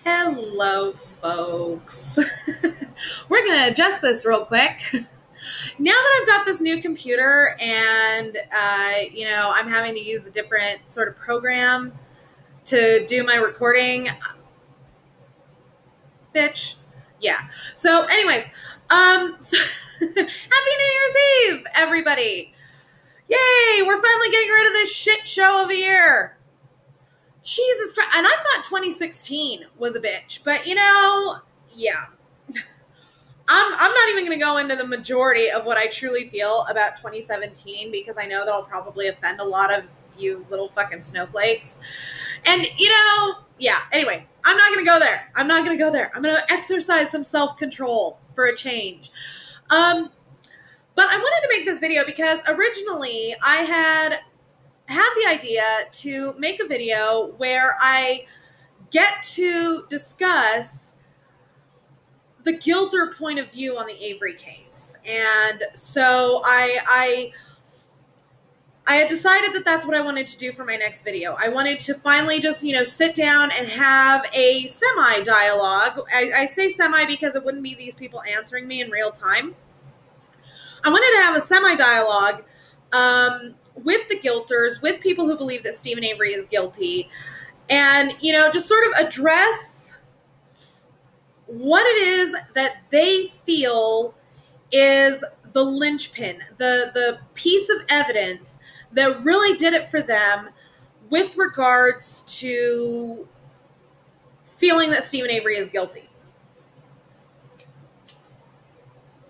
Hello, folks. We're going to adjust this real quick. Now that I've got this new computer and, I'm having to use a different sort of program to do my recording. Bitch. Yeah. So anyways, Happy New Year's Eve, everybody. Yay, we're finally getting rid of this shit show of a year. Jesus Christ. And I thought 2016 was a bitch, but yeah. I'm not even going to go into the majority of what I truly feel about 2017 because I know that'll probably offend a lot of you little fucking snowflakes. And, yeah, anyway, I'm not going to go there. I'm going to exercise some self-control for a change. But I wanted to make this video because originally I had the idea to make a video where I get to discuss the Gilder point of view on the Avery case. And so I had decided that that's what I wanted to do for my next video. I wanted to finally just, sit down and have a semi-dialogue. I say semi because it wouldn't be these people answering me in real time. I wanted to have a semi-dialogue with the Gilters, with people who believe that Stephen Avery is guilty, and, just sort of address what it is that they feel is the linchpin, the piece of evidence that really did it for them with regards to feeling that Stephen Avery is guilty.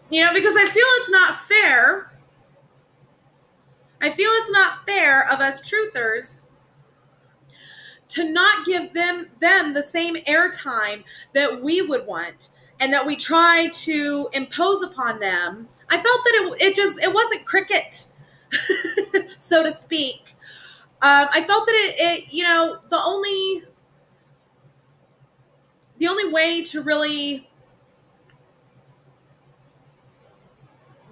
Because I feel it's not fair. I feel it's not fair of us truthers to not give them the same airtime that we would want and that we try to impose upon them. I felt that it wasn't cricket, so to speak. I felt that the only way to really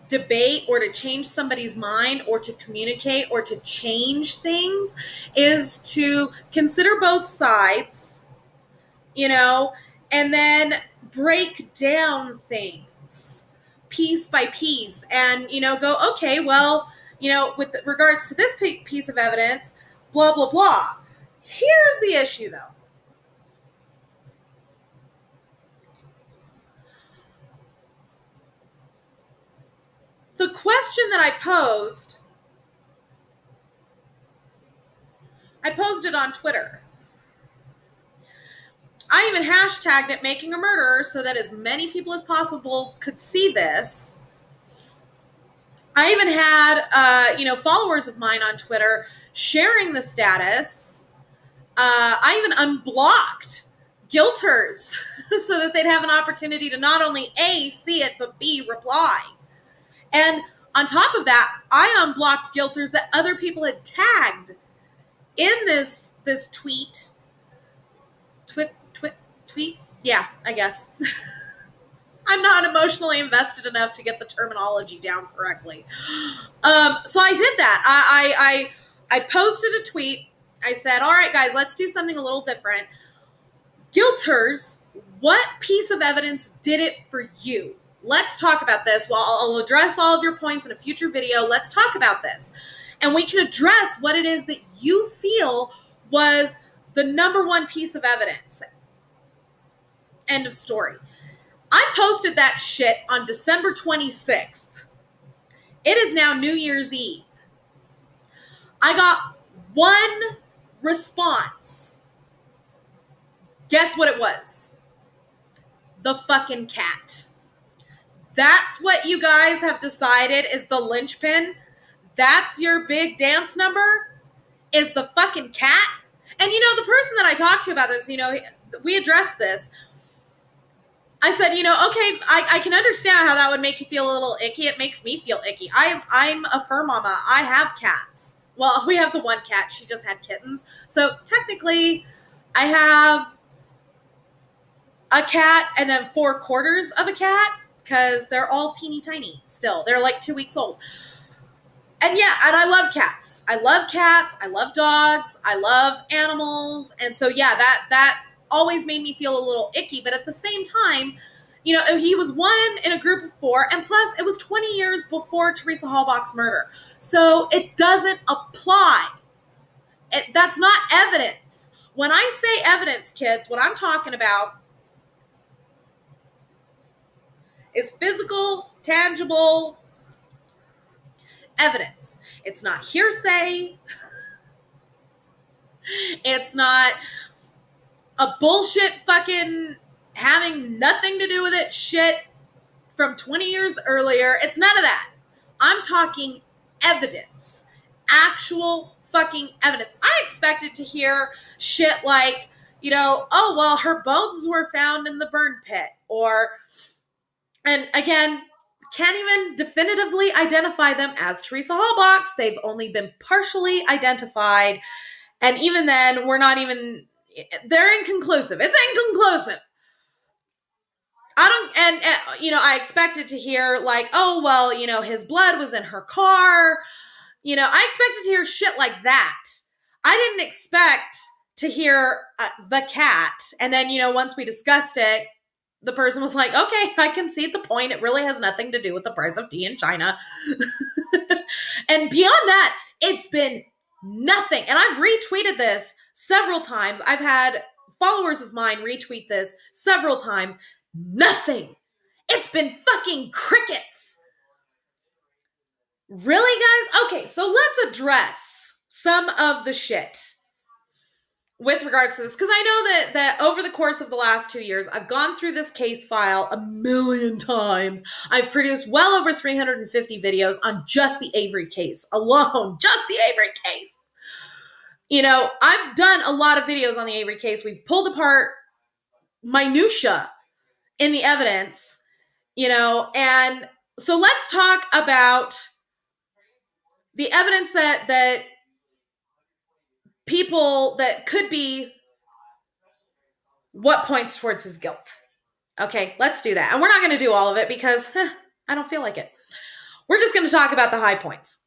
debate or to change somebody's mind or to communicate or to change things is to consider both sides, and then break down things piece by piece and, go, okay, well, with regards to this piece of evidence, blah, blah, blah. Here's the issue, though. The question that I posed it on Twitter. I even hashtagged it Making a Murderer so that as many people as possible could see this. I even had, followers of mine on Twitter sharing the status. I even unblocked Gilters so that they'd have an opportunity to not only A, see it, but B, reply. And on top of that, I unblocked Gilters that other people had tagged in this tweet. Tweet? Yeah, I guess. I'm not emotionally invested enough to get the terminology down correctly. So I did that. I posted a tweet. I said, all right, guys, let's do something a little different. Gilters, what piece of evidence did it for you? Let's talk about this. Well, I'll address all of your points in a future video. Let's talk about this. And we can address what it is that you feel was the number one piece of evidence. End of story. I posted that shit on December 26th. It is now New Year's Eve. I got one response. Guess what it was? The fucking cat. That's what you guys have decided is the linchpin? That's your big dance number? Is the fucking cat? And the person that I talked to about this, we addressed this. I said, okay, I can understand how that would make you feel a little icky. It makes me feel icky. I'm a fur mama. I have cats. Well, we have the one cat. She just had kittens. So technically, I have a cat and then 4/4 of a cat. Because they're all teeny tiny still. They're like 2 weeks old. And yeah, and I love cats. I love cats. I love dogs. I love animals. And so yeah, that always made me feel a little icky. But at the same time, you know, he was one in a group of four, and plus it was 20 years before Teresa Halbach's murder. So it doesn't apply. That's not evidence. When I say evidence, kids, what I'm talking about is physical, tangible evidence. It's not hearsay. It's not a bullshit fucking having nothing to do with it shit from 20 years earlier. It's none of that. I'm talking evidence. Actual fucking evidence. I expected to hear shit like, you know, oh, well, her bones were found in the burn pit. Or, and again, can't even definitively identify them as Teresa Halbach's. They've only been partially identified. And even then, we're not even, they're inconclusive. It's inconclusive. You know, I expected to hear like, oh, well, you know, his blood was in her car. You know, I expected to hear shit like that. I didn't expect to hear the cat. And then, you know, once we discussed it, the person was like, okay, I can see the point. It really has nothing to do with the price of tea in China. And beyond that, it's been nothing. And I've retweeted this several times. I've had followers of mine retweet this several times. Nothing. It's been fucking crickets. Really, guys? Okay, so let's address some of the shit with regards to this, because I know that over the course of the last 2 years, I've gone through this case file a million times. I've produced well over 350 videos on just the Avery case alone, just the Avery case. You know, I've done a lot of videos on the Avery case. We've pulled apart minutia in the evidence, you know, and so let's talk about the evidence that people that could be what points towards his guilt. Okay, let's do that. And we're not going to do all of it because I don't feel like it. We're just going to talk about the high points.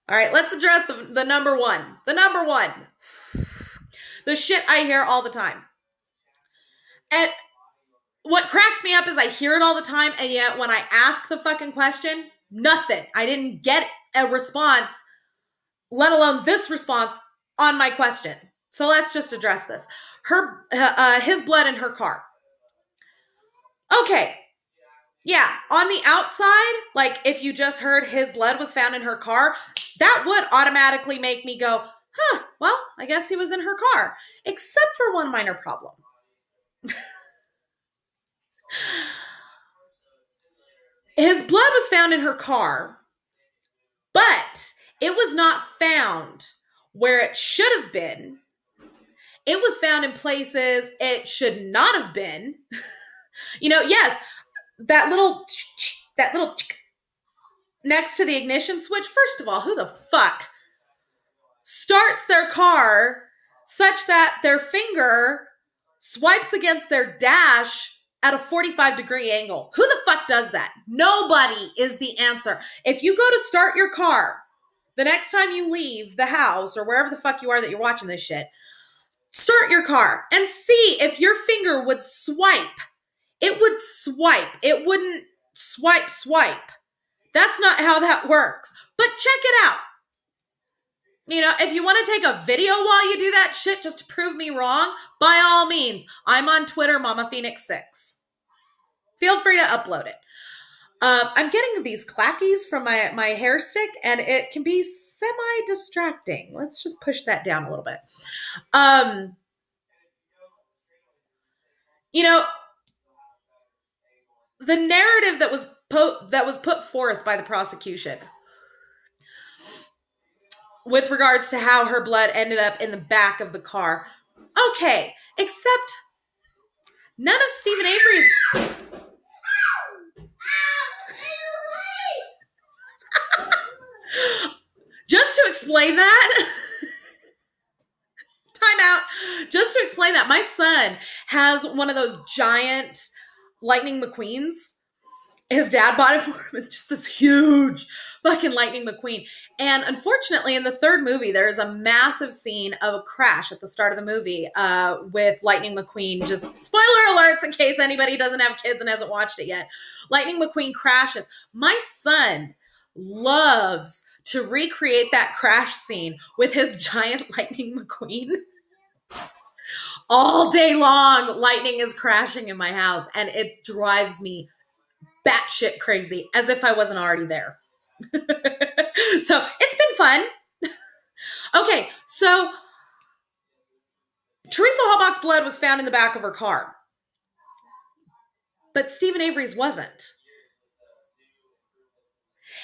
All right, let's address the number one. The number one. The shit I hear all the time. And what cracks me up is I hear it all the time, and yet when I ask the fucking question, nothing. I didn't get a response, let alone this response on my question. So let's just address this. His blood in her car. Okay. Yeah, on the outside, like if you just heard his blood was found in her car, that would automatically make me go, huh, well, I guess he was in her car. Except for one minor problem. His blood was found in her car, but it was not found where it should have been. It was found in places it should not have been. You know, yes, that little next to the ignition switch. First of all, who the fuck starts their car such that their finger swipes against their dash at a 45-degree angle? Who the fuck does that? Nobody is the answer. If you go to start your car, the next time you leave the house or wherever the fuck you are that you're watching this shit, start your car and see if your finger would swipe. It would swipe. It wouldn't swipe. That's not how that works. But check it out. You know, if you want to take a video while you do that shit just to prove me wrong, by all means, I'm on Twitter, Mama Phoenix 6. Feel free to upload it. I'm getting these clackies from my hair stick, and it can be semi-distracting. Let's just push that down a little bit. You know, the narrative that was put forth by the prosecution with regards to how her blood ended up in the back of the car. Okay, except none of Stephen Avery's... Just to explain that... Time out. Just to explain that, my son has one of those giant Lightning McQueens. his dad bought it for him. It's just this huge fucking Lightning McQueen. And unfortunately, in the third movie, there's a massive scene of a crash at the start of the movie with Lightning McQueen. Just spoiler alerts in case anybody doesn't have kids and hasn't watched it yet. Lightning McQueen crashes. My son loves to recreate that crash scene with his giant Lightning McQueen. All day long, lightning is crashing in my house, and it drives me batshit crazy, as if I wasn't already there. So it's been fun. Okay, so Teresa Halbach's blood was found in the back of her car, but Stephen Avery's wasn't.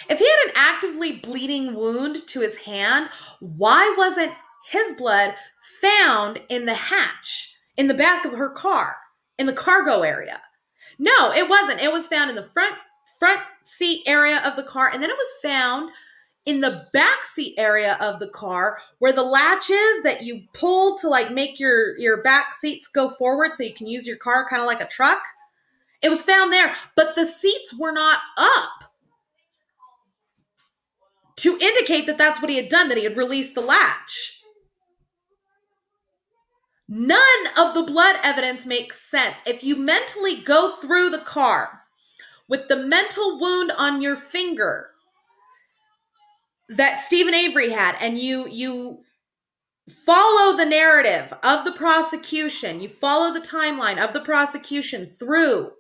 If he had an actively bleeding wound to his hand, why wasn't his blood found in the hatch in the back of her car, in the cargo area? No, it wasn't. It was found in the front seat area of the car, and then it was found in the back seat area of the car where the latch is that you pull to like make your back seats go forward so you can use your car kind of like a truck. It was found there, but the seats were not up to indicate that that's what he had done, that he had released the latch. None of the blood evidence makes sense. If you mentally go through the car with the mental wound on your finger that Stephen Avery had, and you follow the narrative of the prosecution, you follow the timeline of the prosecution through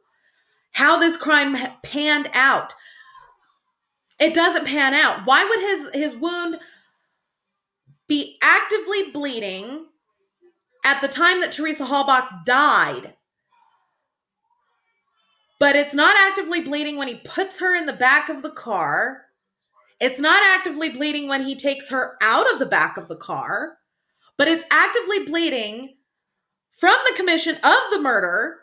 how this crime panned out, it doesn't pan out. Why would his wound be actively bleeding at the time that Teresa Halbach died, but it's not actively bleeding when he puts her in the back of the car? It's not actively bleeding when he takes her out of the back of the car, but it's actively bleeding from the commission of the murder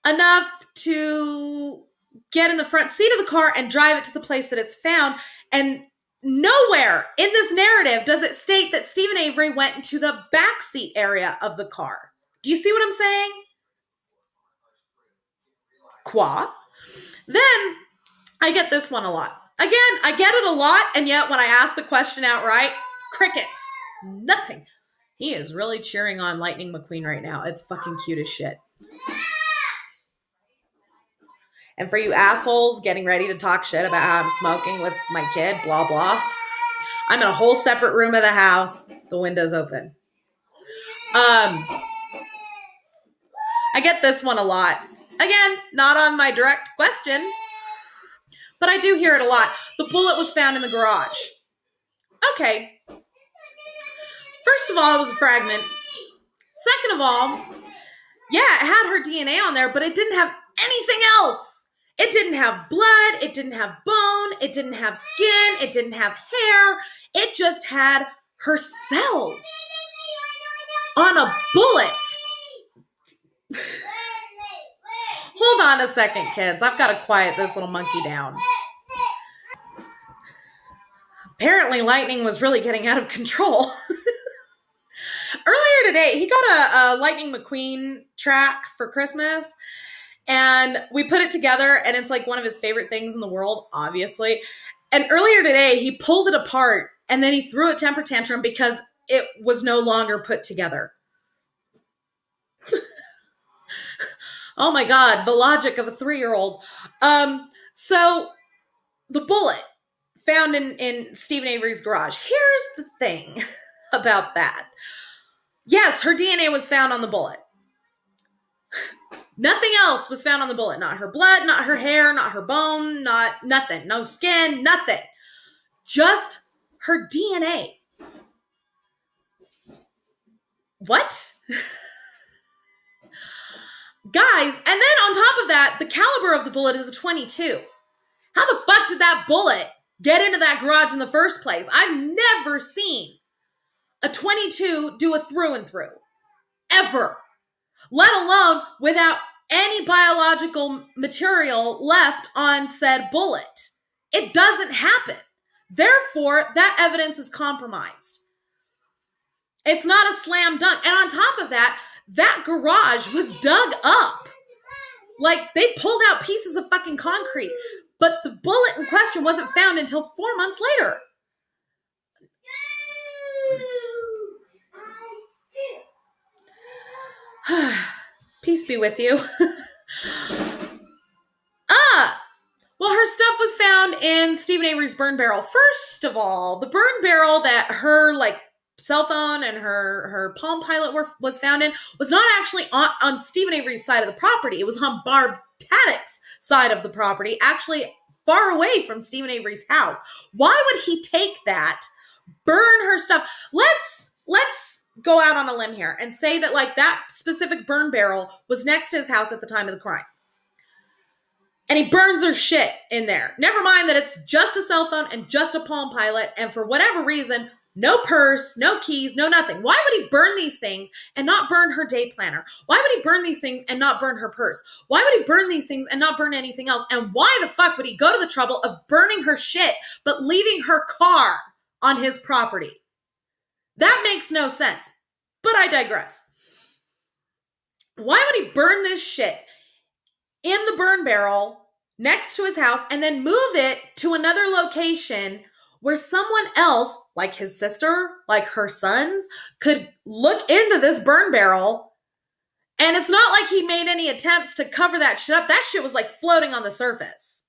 enough to get in the front seat of the car and drive it to the place that it's found. And nowhere in this narrative does it state that Stephen Avery went into the back seat area of the car. Do you see what I'm saying? Qua. Then I get this one a lot. Again, I get it a lot, and yet when I ask the question outright, crickets. Nothing. He is really cheering on Lightning McQueen right now. It's fucking cute as shit. And for you assholes getting ready to talk shit about how I'm smoking with my kid, blah, blah, I'm in a whole separate room of the house. The window's open. I get this one a lot. Again, not on my direct question, but I do hear it a lot. The bullet was found in the garage. Okay. First of all, it was a fragment. Second of all, yeah, it had her DNA on there, but it didn't have anything else. It didn't have blood. It didn't have bone. It didn't have skin. It didn't have hair. It just had her cells on a bullet. Hold on a second, kids. I've got to quiet this little monkey down. Apparently, Lightning was really getting out of control. Earlier today, he got a Lightning McQueen track for Christmas, and we put it together, and it's like one of his favorite things in the world, obviously. And earlier today, he pulled it apart, and then he threw a temper tantrum because it was no longer put together. Oh my God, the logic of a 3-year-old. So the bullet found in Stephen Avery's garage. Here's the thing about that. Yes, her DNA was found on the bullet. Nothing else was found on the bullet. Not her blood, not her hair, not her bone, not nothing. No skin, nothing. Just her DNA. What? Guys, and then on top of that, the caliber of the bullet is a .22. How the fuck did that bullet get into that garage in the first place? I've never seen a .22 do a through and through. Ever. Let alone without any biological material left on said bullet. It doesn't happen. Therefore, that evidence is compromised. It's not a slam dunk. And on top of that, that garage was dug up. Like, they pulled out pieces of fucking concrete, but the bullet in question wasn't found until 4 months later. Peace be with you. Well, her stuff was found in Stephen Avery's burn barrel. First of all, the burn barrel that her cell phone and her Palm Pilot was found in was not actually on Stephen Avery's side of the property. It was on Barb Paddock's side of the property, actually far away from Stephen Avery's house. Why would he take that, burn her stuff? Let's go out on a limb here and say that that specific burn barrel was next to his house at the time of the crime. And he burns her shit in there. Never mind that it's just a cell phone and just a Palm Pilot, and for whatever reason, no purse, no keys, no nothing. Why would he burn these things and not burn her day planner? Why would he burn these things and not burn her purse? Why would he burn these things and not burn anything else? And why the fuck would he go to the trouble of burning her shit but leaving her car on his property? That makes no sense, but I digress. Why would he burn this shit in the burn barrel next to his house and then move it to another location where someone else, like his sister, like her sons, could look into this burn barrel? And it's not like he made any attempts to cover that shit up. That shit was floating on the surface.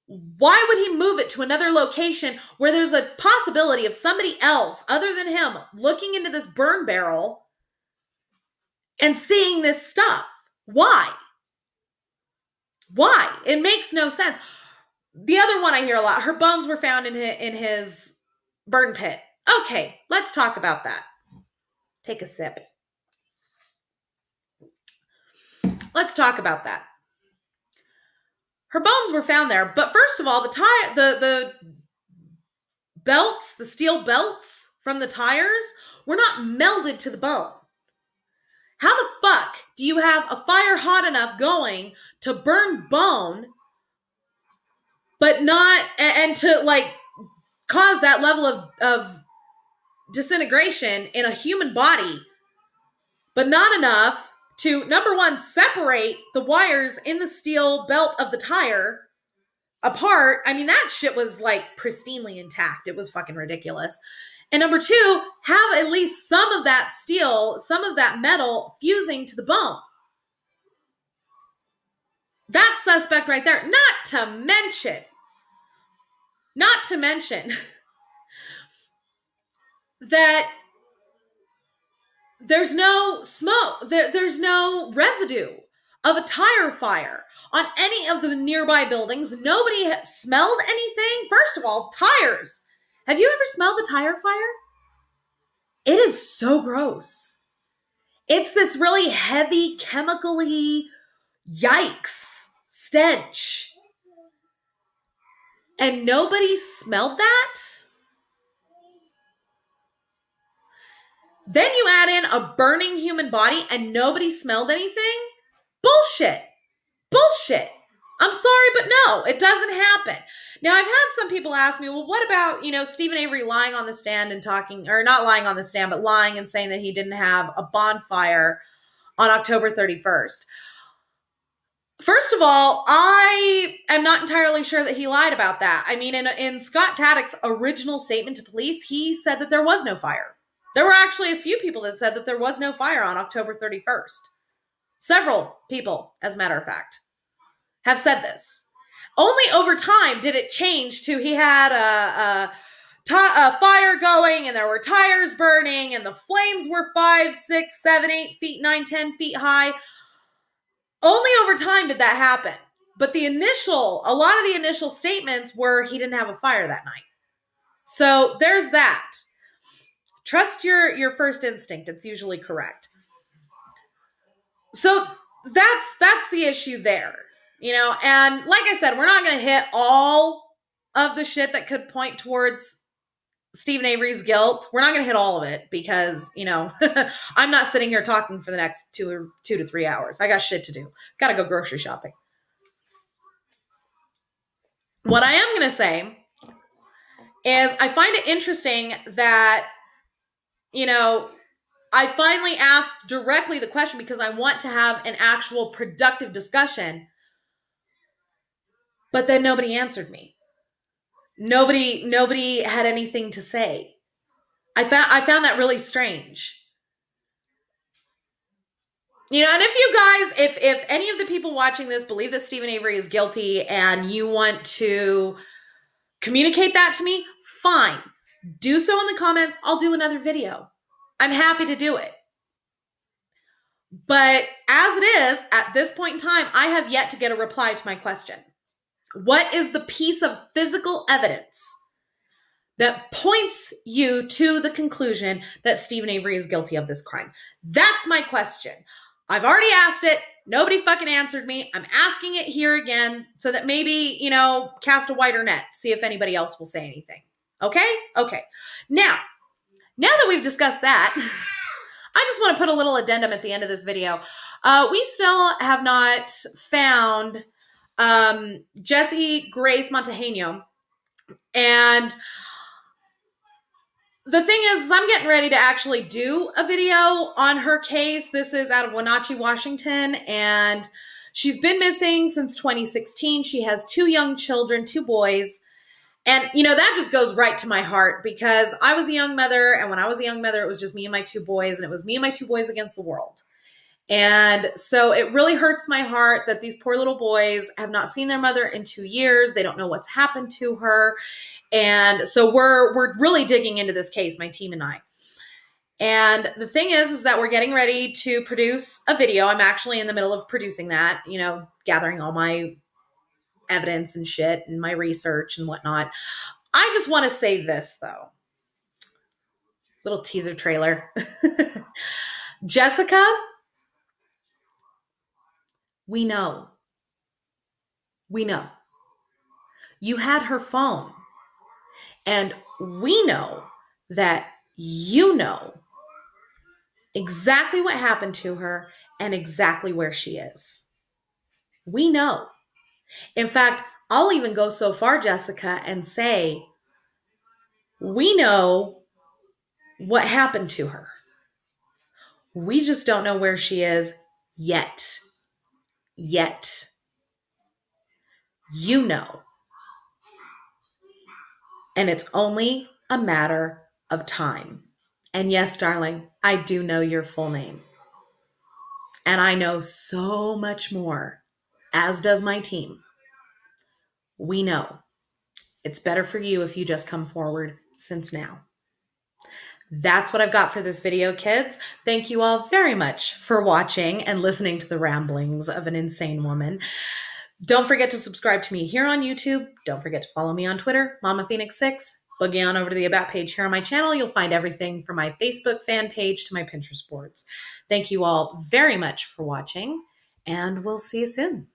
Why would he move it to another location where there's a possibility of somebody else other than him looking into this burn barrel and seeing this stuff? Why? Why? It makes no sense. The other one I hear a lot, her bones were found in his burn pit. Okay, let's talk about that. Take a sip. Let's talk about that. Her bones were found there, but first of all, the belts, the steel belts from the tires were not melded to the bone. How the fuck do you have a fire hot enough going to burn bone, but not, and to cause that level of disintegration in a human body, but not enough to, number one, separate the wires in the steel belt of the tire apart? I mean, that shit was pristinely intact. It was fucking ridiculous. And number two, have at least some of that steel, some of that metal fusing to the bone. That's suspect right there. Not to mention that there's no smoke, there's no residue of a tire fire on any of the nearby buildings. Nobody smelled anything. First of all, tires. Have you ever smelled a tire fire? It is so gross. It's this really heavy, chemically, yikes, stench. And nobody smelled that? Then you add in a burning human body and nobody smelled anything? Bullshit. Bullshit. I'm sorry, but no, it doesn't happen. Now, I've had some people ask me, well, what about, Stephen Avery lying on the stand and talking, or not lying on the stand, but lying and saying that he didn't have a bonfire on October 31st. First of all, I am not entirely sure that he lied about that. I mean, in Scott Taddock's original statement to police, he said that there was no fire. There were actually a few people that said that there was no fire on October 31st. Several people, as a matter of fact, have said this. Only over time did it change to he had a fire going and there were tires burning and the flames were 5, 6, 7, 8 feet, 9, 10 feet high. Only over time did that happen. But a lot of the initial statements were he didn't have a fire that night. So there's that. Trust your first instinct. It's usually correct. So that's the issue there. And like I said, we're not going to hit all of the shit that could point towards Stephen Avery's guilt. We're not going to hit all of it because, I'm not sitting here talking for the next 2 to 3 hours. I got shit to do. Got to go grocery shopping. What I am going to say is I find it interesting that, I finally asked directly the question because I want to have an actual productive discussion. But then nobody answered me. Nobody had anything to say. I found that really strange. You know, and if you guys, if any of the people watching this believe that Stephen Avery is guilty and you want to communicate that to me, fine. Do so in the comments. I'll do another video. I'm happy to do it. But as it is, at this point in time, I have yet to get a reply to my question. What is the piece of physical evidence that points you to the conclusion that Stephen Avery is guilty of this crime? That's my question. I've already asked it. Nobody fucking answered me. I'm asking it here again so that maybe, you know, cast a wider net, see if anybody else will say anything. Okay? Okay. Now that we've discussed that, I just want to put a little addendum at the end of this video. We still have not found Jessie Grace Montejano. And the thing is, I'm getting ready to actually do a video on her case. This is out of Wenatchee, Washington, and she's been missing since 2016. She has 2 young children, 2 boys. And, you know, that just goes right to my heart because I was a young mother, and when I was a young mother, it was just me and my 2 boys, and it was me and my 2 boys against the world. And so it really hurts my heart that these poor little boys have not seen their mother in 2 years. They don't know what's happened to her. And so we're really digging into this case, my team and I. And the thing is that we're getting ready to produce a video. I'm actually in the middle of producing that, you know, gathering all my evidence and shit and my research and whatnot. I just want to say this, though. Little teaser trailer. Jessica, we know. We know. You had her phone. And we know that you know exactly what happened to her and exactly where she is. We know. In fact, I'll even go so far, Jessica, and say, we know what happened to her. We just don't know where she is yet. Yet. You know. And it's only a matter of time. And yes, darling, I do know your full name. And I know so much more, as does my team. We know. It's better for you if you just come forward since now. That's what I've got for this video, kids. Thank you all very much for watching and listening to the ramblings of an insane woman. Don't forget to subscribe to me here on YouTube. Don't forget to follow me on Twitter, Mama Phoenix 6. Boogie on over to the About page here on my channel. You'll find everything from my Facebook fan page to my Pinterest boards. Thank you all very much for watching, and we'll see you soon.